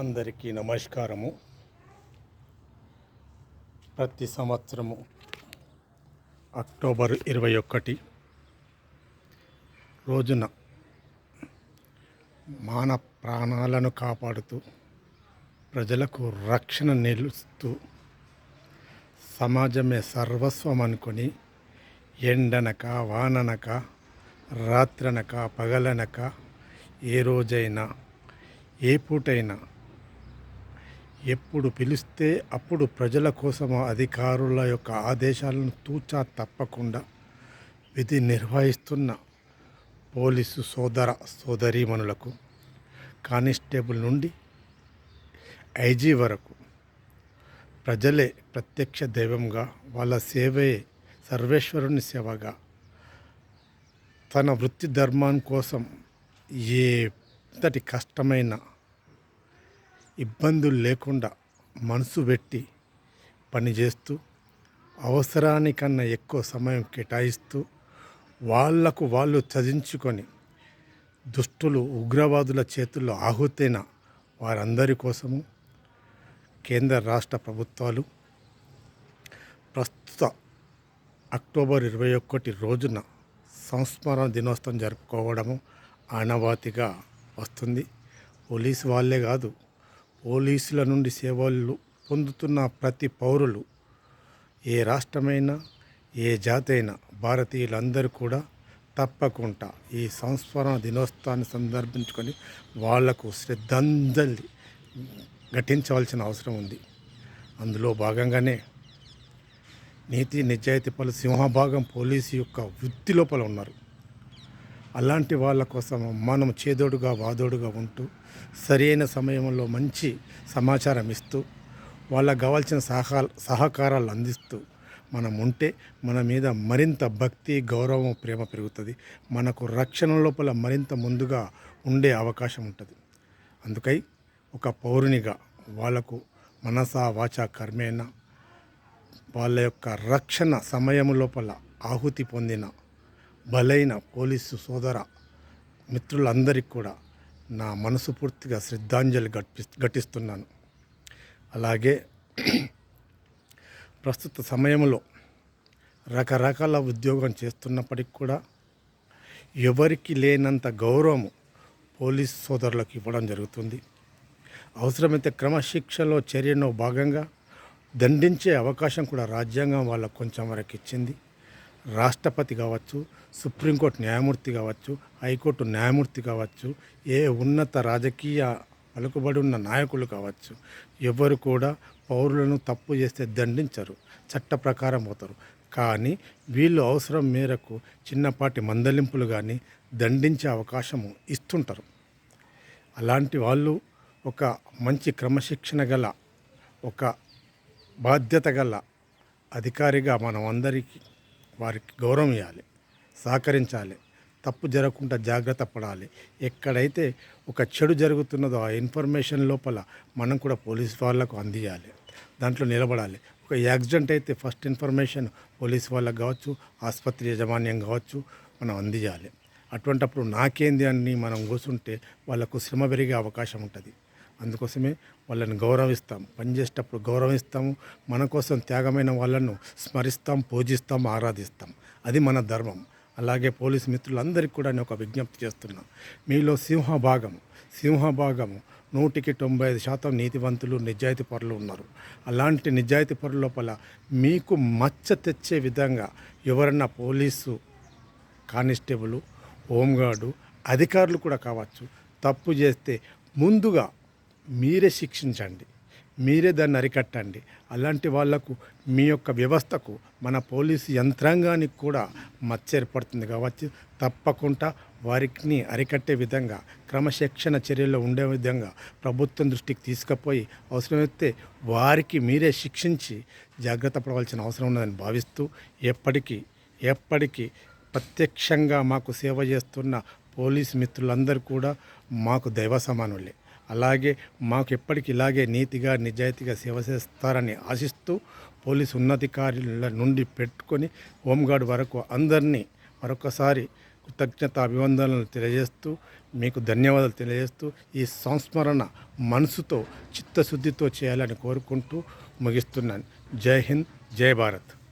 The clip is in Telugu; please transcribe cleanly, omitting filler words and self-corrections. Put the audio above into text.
అందరికీ నమస్కారము. ప్రతి సంవత్సరము అక్టోబర్ 21 రోజున మానవ ప్రాణాలను కాపాడుతూ ప్రజలకు రక్షణ నిలుస్తూ సమాజమే సర్వస్వం అనుకొని ఎండనక వాననక రాత్రనక పగలనక ఏ రోజైనా ఏ పూటైనా ఎప్పుడు పిలిస్తే అప్పుడు ప్రజల కోసం అధికారుల యొక్క ఆదేశాలను తూచా తప్పకుండా విధి నిర్వహిస్తున్న పోలీసు సోదరీమణులకు, కానిస్టేబుల్ నుండి ఐజీ వరకు ప్రజలే ప్రత్యక్ష దైవంగా, వాళ్ళ సేవే సర్వేశ్వరుని సేవగా, తన వృత్తి ధర్మం కోసం ఎంతటి కష్టమైన ఇబ్బందులు లేకుండా మనసు పెట్టి పనిచేస్తూ అవసరానికన్నా ఎక్కువ సమయం కేటాయిస్తూ వాళ్లకు వాళ్ళు చదించుకొని దుష్టులు ఉగ్రవాదుల చేతుల్లో ఆహుతైన వారందరి కోసము కేంద్ర రాష్ట్ర ప్రభుత్వాలు ప్రస్తుత అక్టోబర్ 21 రోజున సంస్మరణ దినోత్సవం జరుపుకోవడము ఆనవాతిగా వస్తుంది. పోలీసు వాళ్ళే కాదు, పోలీసుల నుండి సేవలు పొందుతున్న ప్రతి పౌరులు, ఏ రాష్ట్రమైనా ఏ జాతి అయినా భారతీయులందరూ కూడా తప్పకుండా ఈ సంస్మరణ దినోత్సవాన్ని సందర్భించుకొని వాళ్లకు శ్రద్ధాంజలి ఘటించవలసిన అవసరం ఉంది. అందులో భాగంగానే నీతి నిజాయితీ పలు సింహభాగం పోలీసు యొక్క వృత్తి లోపల ఉన్నారు. అలాంటి వాళ్ళ కోసం మనం చేదోడుగా వాదోడుగా ఉంటూ సరైన సమయంలో మంచి సమాచారం ఇస్తూ వాళ్ళకు కావాల్సిన సహకారాలు అందిస్తూ మనం ఉంటే మన మీద మరింత భక్తి, గౌరవం, ప్రేమ పెరుగుతుంది. మనకు రక్షణ లోపల మరింత ముందుగా ఉండే అవకాశం ఉంటుంది. అందుకై ఒక పౌరునిగా వాళ్లకు మనసా వాచా కర్మేణ వాళ్ళ యొక్క రక్షణ సమయం లోపల ఆహుతి పొందిన బలైన పోలీసు సోదర మిత్రులందరికీ కూడా నా మనసు పూర్తిగా శ్రద్ధాంజలి ఘటిస్తున్నాను. అలాగే ప్రస్తుత సమయంలో రకరకాల ఉద్యోగం చేస్తున్నప్పటికి కూడా ఎవరికి లేనంత గౌరవము పోలీసు సోదరులకు ఇవ్వడం జరుగుతుంది. అవసరమైతే క్రమశిక్షణలో చర్యలో భాగంగా దండించే అవకాశం కూడా రాజ్యాంగం వాళ్ళకు కొంచెం వరకు ఇచ్చింది. రాష్ట్రపతి కావచ్చు, సుప్రీంకోర్టు న్యాయమూర్తి కావచ్చు, హైకోర్టు న్యాయమూర్తి కావచ్చు, ఏ ఉన్నత రాజకీయ పలుకుబడి ఉన్న నాయకులు కావచ్చు, ఎవరు కూడా పౌరులను తప్పు చేస్తే దండించరు, చట్ట ప్రకారం పోతారు. కానీ వీళ్ళు అవసరం మేరకు చిన్నపాటి మందలింపులు కానీ దండించే అవకాశము ఇస్తుంటారు. అలాంటి వాళ్ళు ఒక మంచి క్రమశిక్షణ గల, ఒక బాధ్యత గల అధికారిగా మనం అందరికీ వారికి గౌరవం ఇవ్వాలి, సహకరించాలి, తప్పు జరగకుండా జాగ్రత్త పడాలి. ఎక్కడైతే ఒక చెడు జరుగుతున్నదో ఆ ఇన్ఫర్మేషన్ లోపల మనం కూడా పోలీస్ వాళ్ళకు అందియాలి, దాంట్లో నిలబడాలి. ఒక యాక్సిడెంట్ అయితే ఫస్ట్ ఇన్ఫర్మేషన్ పోలీస్ వాళ్ళకు కావచ్చు, ఆసుపత్రి యాజమాన్యం కావచ్చు, మనం అందియాలి. అటువంటప్పుడు నాకేంది అని మనం కూర్చుంటే వాళ్ళకు శ్రమ పెరిగే అవకాశం ఉంటుంది. అందుకోసమే వాళ్ళని గౌరవిస్తాం, పనిచేసేటప్పుడు గౌరవిస్తాము, మన కోసం త్యాగమైన వాళ్ళను స్మరిస్తాం, పూజిస్తాం, ఆరాధిస్తాం. అది మన ధర్మం. అలాగే పోలీసు మిత్రులందరికీ కూడా నేను ఒక విజ్ఞప్తి చేస్తున్నాను. మీలో సింహభాగము 100కి 95% నీతివంతులు, నిజాయితీ పరులు ఉన్నారు. అలాంటి నిజాయితీ పరుల లోపల మీకు మచ్చ తెచ్చే విధంగా ఎవరన్నా పోలీసు కానిస్టేబుల్, హోంగార్డు, అధికారులు కూడా కావచ్చు తప్పు చేస్తే ముందుగా మీరే శిక్షించండి, మీరే దాన్ని అరికట్టండి. అలాంటి వాళ్లకు మీ యొక్క వ్యవస్థకు, మన పోలీసు యంత్రాంగానికి కూడా మచ్చ ఏర్పడుతుంది కావచ్చు. తప్పకుండా వారిని అరికట్టే విధంగా, క్రమశిక్షణ చర్యల్లో ఉండే విధంగా ప్రభుత్వం దృష్టికి తీసుకుపోయి అవసరమైతే వారికి మీరే శిక్షించి జాగ్రత్త పడవలసిన అవసరం ఉన్నదని భావిస్తూ ఎప్పటికీ ప్రత్యక్షంగా మాకు సేవ చేస్తున్న పోలీసు మిత్రులందరూ కూడా మాకు దైవ సమానులే. అలాగే మాకు ఎప్పటికీ ఇలాగే నీతిగా నిజాయితీగా సేవ చేస్తారని ఆశిస్తూ పోలీసు ఉన్నతాధికారుల నుండి పెట్టుకొని హోంగార్డ్ వరకు అందరినీ మరొకసారి కృతజ్ఞత అభివందనలు తెలియజేస్తూ మీకు ధన్యవాదాలు తెలియజేస్తూ ఈ సంస్మరణ మనసుతో చిత్తశుద్ధితో చేయాలని కోరుకుంటూ ముగిస్తున్నాను. జై హింద్, జై భారత్.